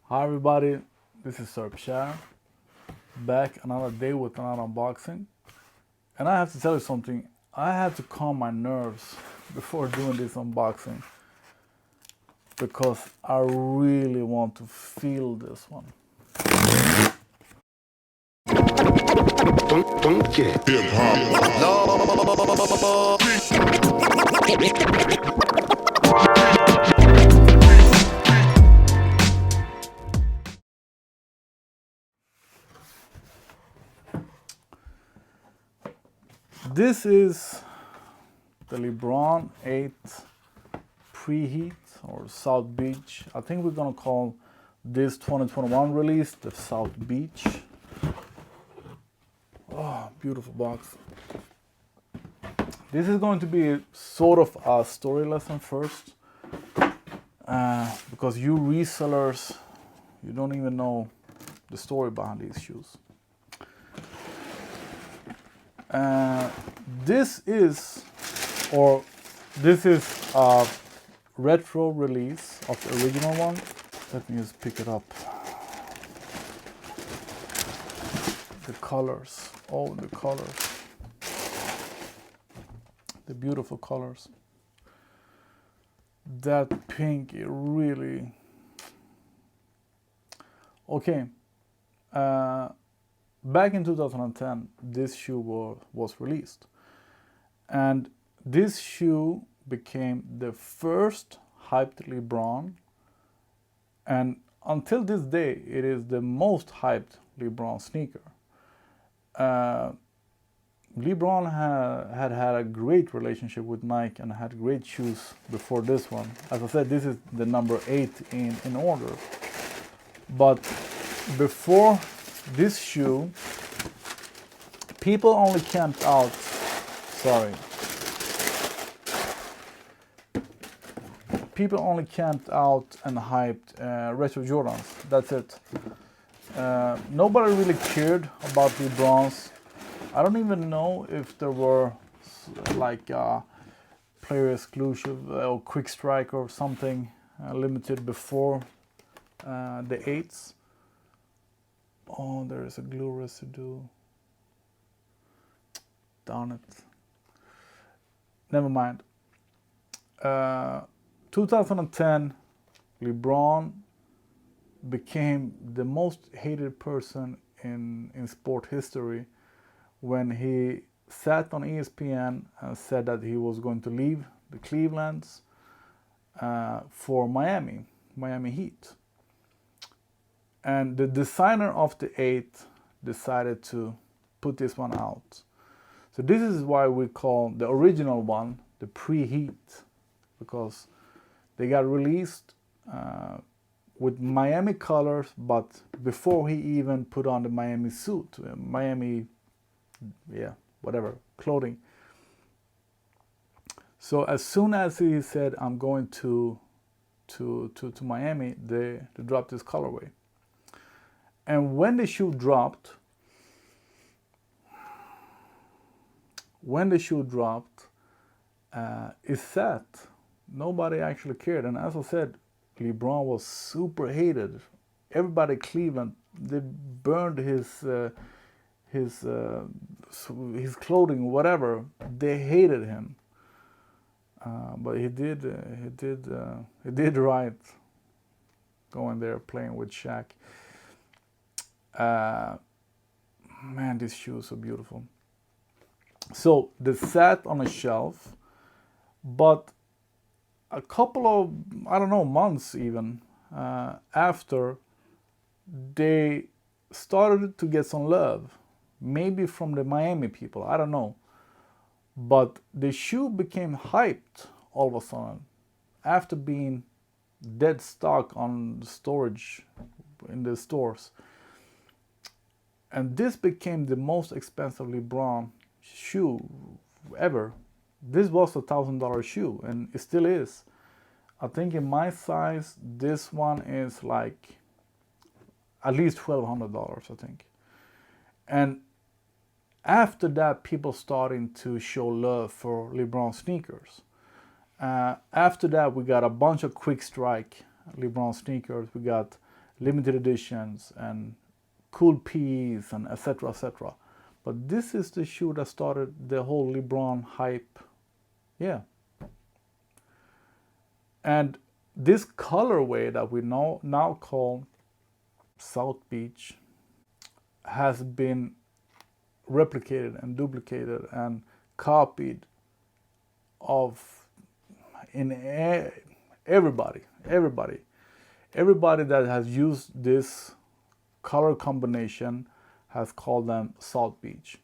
Hi everybody, this is Sir Pshar, back another day with another unboxing. And I have to tell you something, I had to calm my nerves before doing this unboxing because I really want to feel this one. This is the LeBron VIII Preheat or South Beach. I think we're gonna call this 2021 release the South Beach. Oh, beautiful box. This is going to be sort of a story lesson first, because you resellers, you don't even know the story behind these shoes. This is a retro release of the original one. Let me just pick it up. The colors, oh, the colors, the beautiful colors. That pink, it really okay. Back in 2010, this shoe was released, and this shoe became the first hyped LeBron, and until this day, it is the most hyped LeBron sneaker. LeBron had a great relationship with Nike and had great shoes before this one. As I said, this is the number 8 in order. But before this shoe, people only camped out, people only camped out and hyped retro Jordans. That's it. Nobody really cared about LeBrons. I don't even know if there were like player exclusive or quick strike or something limited before the 8s. Oh, there is a glue residue. Darn it. Never mind. 2010, LeBron became the most hated person in sport history when he sat on ESPN and said that he was going to leave the Clevelands for Miami Heat. And the designer of the 8 decided to put this one out. So this is why we call the original one the Preheat, because they got released with Miami colors, but before he even put on the Miami suit, clothing. So as soon as he said, "I'm going to Miami," they dropped this colorway. And when the shoe dropped, it sat. Nobody actually cared. And as I said, LeBron was super hated. Everybody in Cleveland, they burned his clothing, whatever. They hated him. But he did right, going there playing with Shaq. Man, these shoes are beautiful. So they sat on a shelf, but a couple of, I don't know, months even after, they started to get some love, maybe from the Miami people, I don't know. But the shoe became hyped all of a sudden after being dead stock on storage in the stores. And this became the most expensive LeBron shoe ever. This was $1,000 shoe, and it still is. I think in my size, this one is like at least $1,200, I think. And after that, people starting to show love for LeBron sneakers. After that, we got a bunch of quick strike LeBron sneakers. We got limited editions and cool P's and etc. etc. But this is the shoe that started the whole LeBron hype. Yeah. And this colorway that we now call South Beach has been replicated and duplicated and copied of in everybody that has used this color combination has called them South Beach.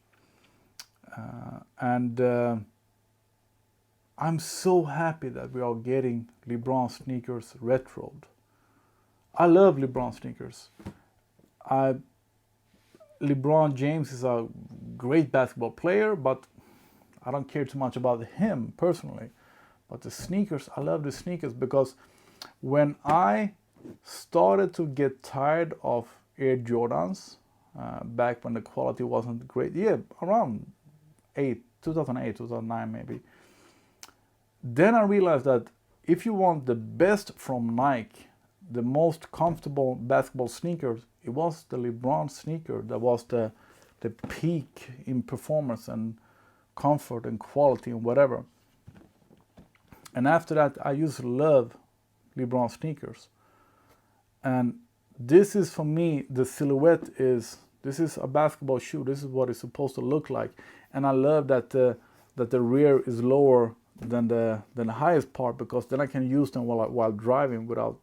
And I'm so happy that we are getting LeBron sneakers retroed. I love LeBron sneakers. LeBron James is a great basketball player, but I don't care too much about him personally. But the sneakers, I love the sneakers because when I started to get tired of Air Jordans, back when the quality wasn't great, yeah, around 2008, 2009 maybe, then I realized that if you want the best from Nike, the most comfortable basketball sneakers, it was the LeBron sneaker that was the peak in performance and comfort and quality and whatever. And after that, I used to love LeBron sneakers. And this is, for me, the silhouette is, this is a basketball shoe. This is what it's supposed to look like. And I love that the rear is lower than the highest part, because then I can use them while driving without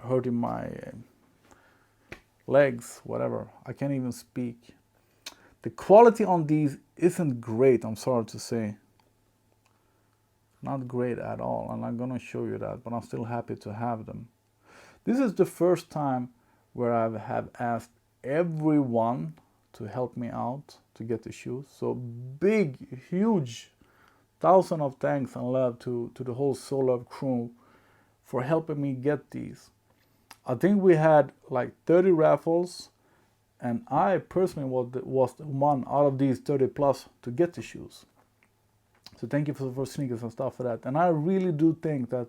hurting my legs, whatever. I can't even speak. The quality on these isn't great, I'm sorry to say. Not great at all, and I'm gonna show you that, but I'm still happy to have them. This is the first time where I have asked everyone to help me out to get the shoes. So big, huge, thousands of thanks and love to the whole So Love crew for helping me get these. I think we had like 30 raffles, and I personally was the one out of these 30 plus to get the shoes. So thank you for sneakers and stuff for that. And I really do think that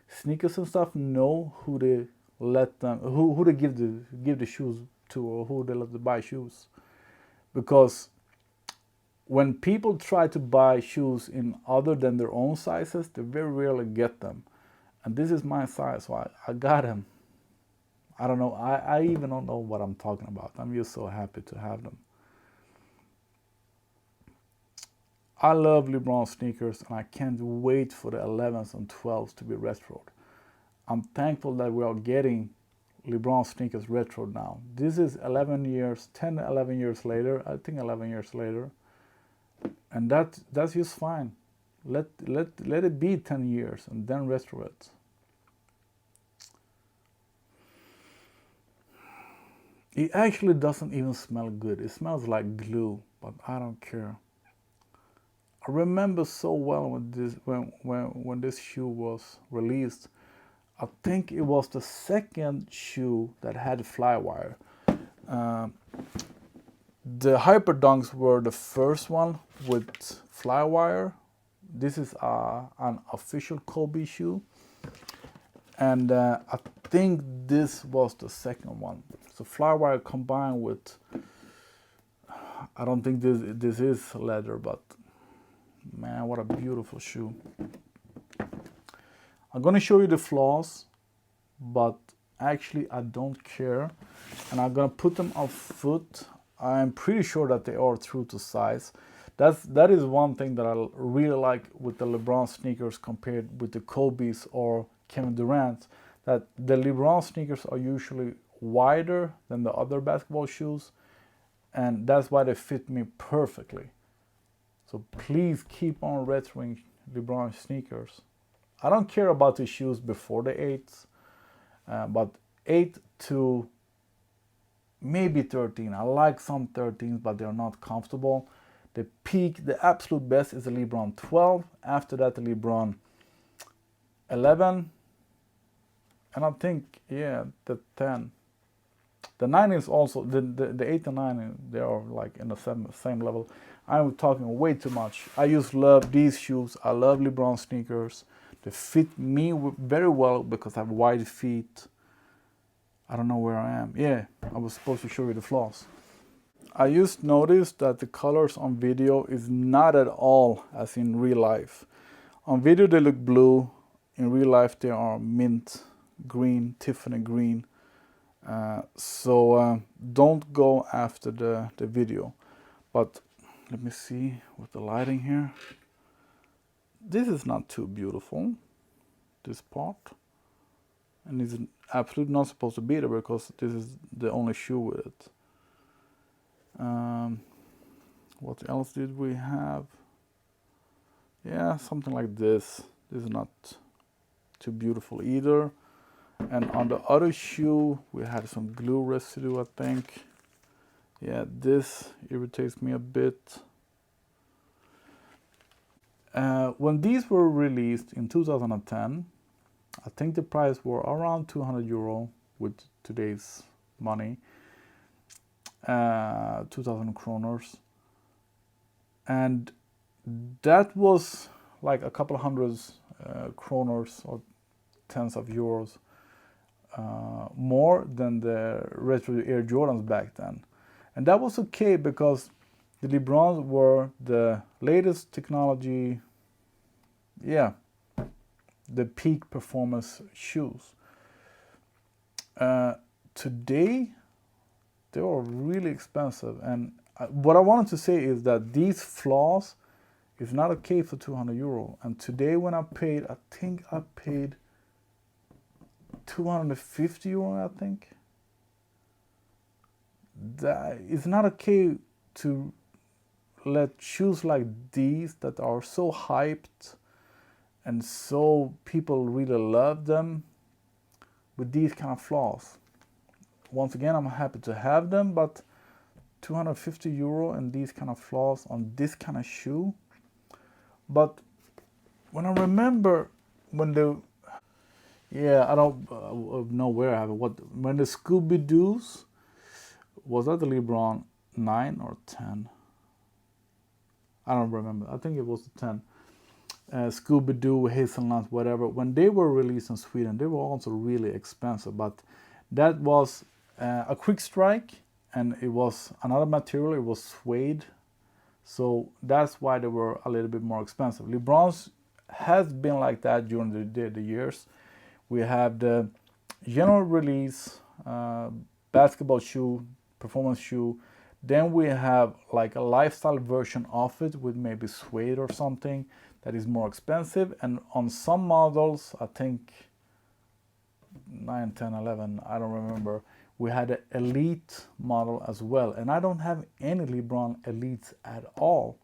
sneakers and stuff know who they let them, who they give the shoes to, or who they let them buy shoes. Because when people try to buy shoes in other than their own sizes, they very rarely get them. And this is my size, so I got them. I don't know, I even don't know what I'm talking about. I'm just so happy to have them. I love LeBron sneakers, and I can't wait for the 11s and 12s to be retroed. I'm thankful that we are getting LeBron sneakers retroed now. This is 11 years later, I think 11 years later. And that's just fine. Let it be 10 years and then retro it. It actually doesn't even smell good. It smells like glue, but I don't care. I remember so well when this shoe was released. I think it was the second shoe that had Flywire. The Hyper Dunks were the first one with Flywire. This is an official Kobe shoe. And I think this was the second one. So Flywire combined with, I don't think this is leather, but man, what a beautiful shoe. I'm gonna show you the flaws, but actually I don't care. And I'm gonna put them on foot. I'm pretty sure that they are true to size. That is one thing that I really like with the LeBron sneakers compared with the Kobe's or Kevin Durant's, that the LeBron sneakers are usually wider than the other basketball shoes, and that's why they fit me perfectly. So please keep on retroing LeBron sneakers. I don't care about the shoes before the 8s, but 8 to maybe 13. I like some 13s, but they're not comfortable. The peak, the absolute best is the LeBron 12. After that, the LeBron 11. And I think, yeah, the 10. The 9 is also, the 8 and 9, they are like in the same level. I'm talking way too much. I just love these shoes. I love LeBron sneakers. They fit me very well because I have wide feet. I don't know where I am. Yeah, I was supposed to show you the flaws. I just noticed that the colors on video is not at all as in real life. On video they look blue. In real life they are mint green, Tiffany green. So don't go after the video. But let me see with the lighting here. This is not too beautiful, this part. And it's absolutely not supposed to be there because this is the only shoe with it. What else did we have? Yeah, something like this. This is not too beautiful either. And on the other shoe, we had some glue residue, I think. Yeah, this irritates me a bit. When these were released in 2010, I think the price were around 200 euro with today's money. 2000 kroners. And that was like a couple of hundreds kroners or tens of euros more than the retro Air Jordans back then. And that was okay because the LeBrons were the latest technology, yeah, the peak performance shoes. Today, they are really expensive. And what I wanted to say is that these flaws is not okay for 200 euro. And today when I paid, I think I paid 250 euro, I think. That is not okay to let shoes like these that are so hyped and so people really love them with these kind of flaws. Once again, I'm happy to have them, but 250 euro and these kind of flaws on this kind of shoe. But when I remember when the, yeah, I don't know where I have it. When the Scooby-Doo's, was that the LeBron 9 or 10? I don't remember. I think it was the 10. Scooby-Doo, Hazelnuts, whatever. When they were released in Sweden, they were also really expensive. But that was a quick strike, and it was another material. It was suede, so that's why they were a little bit more expensive. LeBron's has been like that during the years. We have the general release basketball shoe, performance shoe. Then we have like a lifestyle version of it with maybe suede or something that is more expensive. And on some models, I think 9, 10, 11, I don't remember, we had an elite model as well. And I don't have any LeBron elites at all.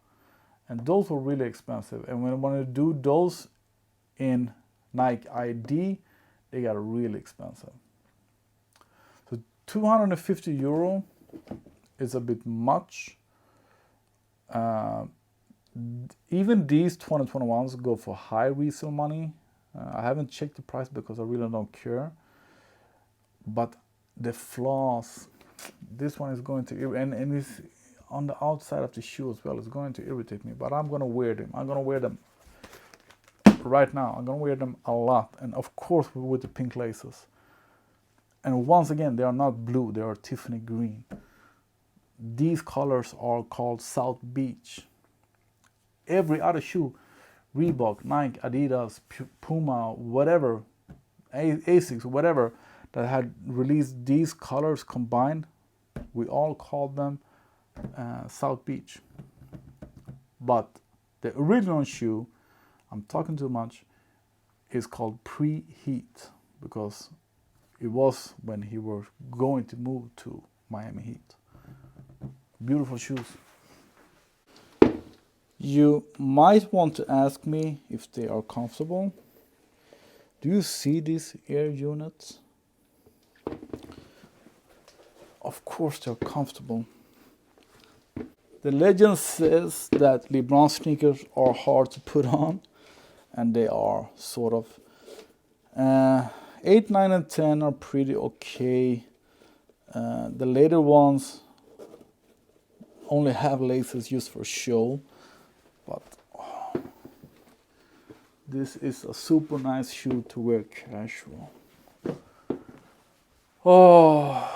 And those were really expensive. And when I want to do those in Nike ID, they got really expensive. So 250 euro is a bit much. Even these 2021s go for high resale money. I haven't checked the price because I really don't care. But the flaws, this one is going to, and it's on the outside of the shoe as well, it's going to irritate me. But I'm going to wear them. I'm going to wear them right now. I'm going to wear them a lot. And of course with the pink laces. And once again, they are not blue, they are Tiffany green. These colors are called South Beach. Every other shoe, Reebok, Nike, Adidas, Puma, whatever, Asics, whatever, that had released these colors combined, we all called them South Beach. But the original shoe, I'm talking too much, is called Preheat, because it was when he was going to move to Miami Heat. Beautiful shoes. You might want to ask me if they are comfortable. Do you see these air units? Of course they're comfortable. The legend says that LeBron sneakers are hard to put on, and they are, sort of. 8, 9, and 10 are pretty okay. The later ones only have laces used for show, but this is a super nice shoe to wear casual. Oh,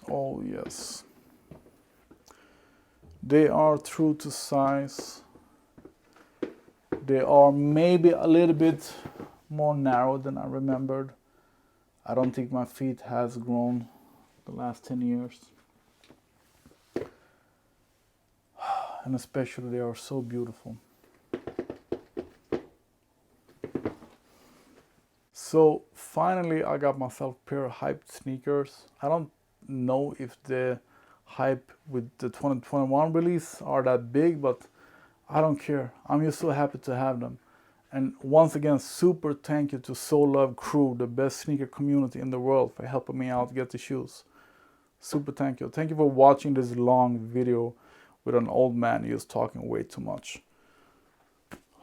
oh yes. They are true to size. They are maybe a little bit more narrow than I remembered. I don't think my feet has grown the last 10 years. And especially they are so beautiful. So finally I got myself a pair of hyped sneakers. I don't know if the hype with the 2021 release are that big, but I don't care. I'm just so happy to have them. And once again, super thank you to Soul Love Crew, the best sneaker community in the world, for helping me out get the shoes. Super thank you. Thank you for watching this long video with an old man who's talking way too much.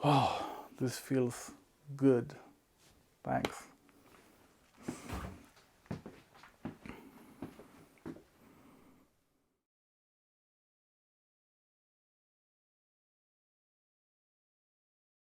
Oh, this feels good. Thanks.